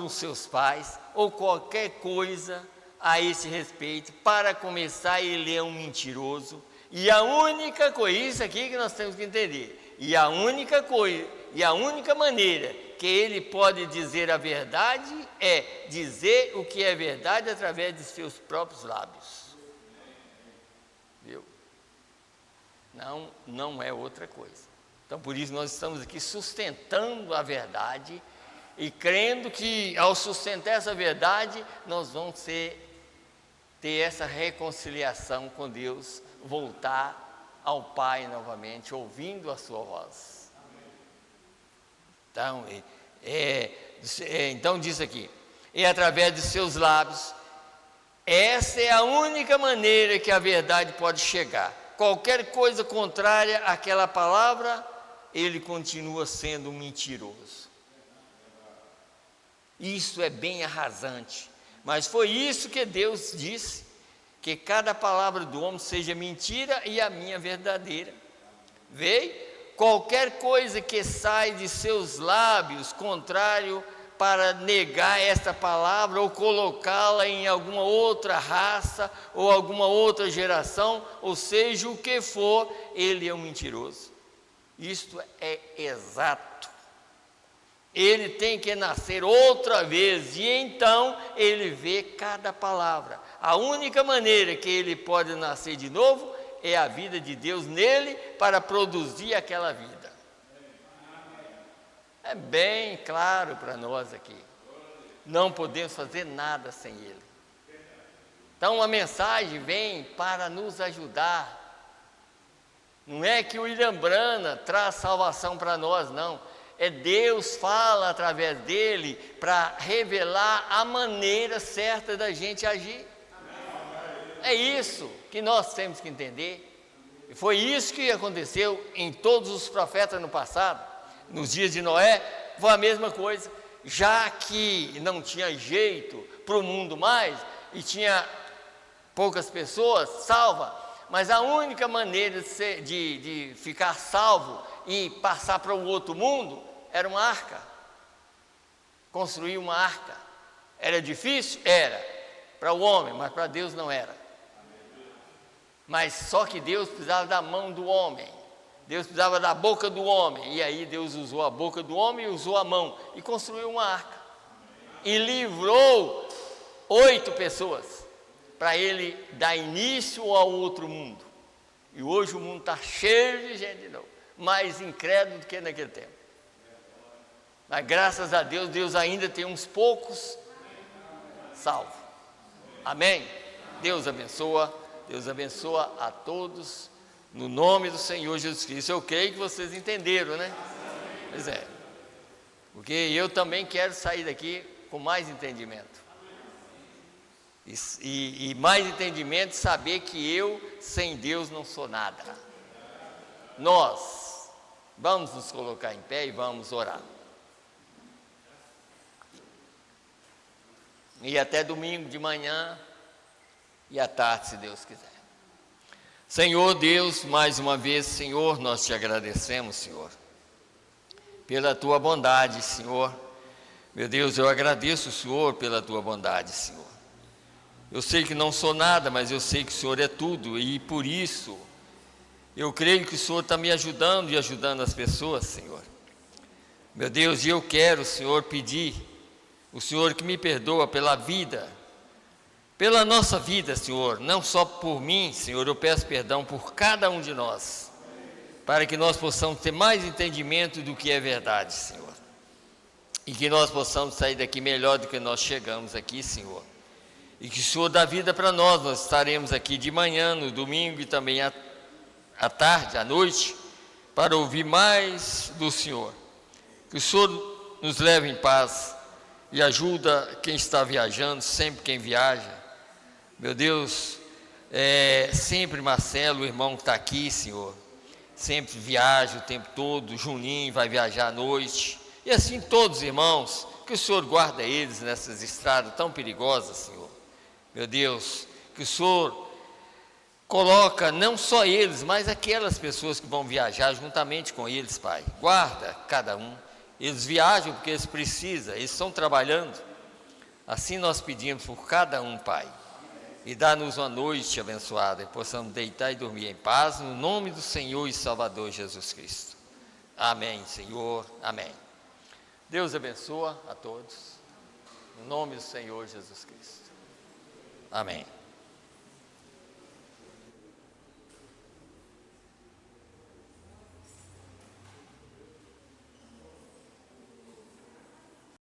seus pais, ou qualquer coisa a esse respeito. Para começar, ele é um mentiroso, e a única coisa, isso aqui que nós temos que entender, e a única coisa, e a única maneira que ele pode dizer a verdade é dizer o que é verdade através de seus próprios lábios. Viu? Não é outra coisa. Então, por isso nós estamos aqui sustentando a verdade e crendo que ao sustentar essa verdade, nós vamos ter essa reconciliação com Deus, voltar ao Pai novamente, ouvindo a sua voz. Então, então diz aqui, e através de seus lábios, essa é a única maneira que a verdade pode chegar. Qualquer coisa contrária àquela palavra, ele continua sendo um mentiroso. Isso é bem arrasante, mas foi isso que Deus disse, que cada palavra do homem seja mentira e a minha verdadeira. Veio? Qualquer coisa que sai de seus lábios contrário para negar esta palavra ou colocá-la em alguma outra raça ou alguma outra geração, ou seja, o que for, ele é um mentiroso. Isto é exato. Ele tem que nascer outra vez e então ele vê cada palavra. A única maneira que ele pode nascer de novo é a vida de Deus nele para produzir aquela vida. É bem claro para nós aqui. Não podemos fazer nada sem ele. Então a mensagem vem para nos ajudar. Não é que o William Branham traz salvação para nós, não. É Deus fala através dele para revelar a maneira certa da gente agir. É isso que nós temos que entender. E foi isso que aconteceu em todos os profetas no passado. Nos dias de Noé, foi a mesma coisa. Já que não tinha jeito para o mundo mais, e tinha poucas pessoas salvas, mas a única maneira de ficar salvo e passar para o outro mundo era uma arca. Construir uma arca. Era difícil? Era. Para o homem, mas para Deus não era. Mas só que Deus precisava da mão do homem. Deus precisava da boca do homem. E aí Deus usou a boca do homem e usou a mão. E construiu uma arca. E livrou 8 pessoas para ele dar início ao outro mundo. E hoje o mundo está cheio de gente de novo. Mais incrédulo do que naquele tempo. Mas graças a Deus, Deus ainda tem uns poucos salvos. Amém? Deus abençoa. Deus abençoa a todos, no nome do Senhor Jesus Cristo. Eu creio que vocês entenderam, né? Pois é, porque eu também quero sair daqui com mais entendimento. E mais entendimento, saber que eu, sem Deus, não sou nada. Nós vamos nos colocar em pé e vamos orar. E até domingo de manhã e à tarde, se Deus quiser. Senhor Deus, mais uma vez, Senhor, nós te agradecemos, Senhor, pela tua bondade, Senhor. Meu Deus, eu agradeço, Senhor, pela tua bondade, Senhor. Eu sei que não sou nada, mas eu sei que o Senhor é tudo, e por isso eu creio que o Senhor está me ajudando e ajudando as pessoas, Senhor. Meu Deus, e eu quero, Senhor, pedir o Senhor que me perdoa pela vida, pela nossa vida, Senhor, não só por mim, Senhor, eu peço perdão por cada um de nós, para que nós possamos ter mais entendimento do que é verdade, Senhor. E que nós possamos sair daqui melhor do que nós chegamos aqui, Senhor. E que o Senhor dá vida para nós estaremos aqui de manhã, no domingo e também à tarde, à noite, para ouvir mais do Senhor. Que o Senhor nos leve em paz e ajuda quem está viajando, sempre quem viaja. Meu Deus, sempre Marcelo, o irmão que está aqui, Senhor, sempre viaja o tempo todo, Juninho vai viajar à noite, e assim todos os irmãos, que o Senhor guarda eles nessas estradas tão perigosas, Senhor. Meu Deus, que o Senhor coloca não só eles, mas aquelas pessoas que vão viajar juntamente com eles, Pai. Guarda cada um. Eles viajam porque eles precisam, eles estão trabalhando. Assim nós pedimos por cada um, Pai. E dá-nos uma noite abençoada e possamos deitar e dormir em paz, no nome do Senhor e Salvador Jesus Cristo. Amém, Senhor. Amém. Deus abençoa a todos, no nome do Senhor Jesus Cristo. Amém.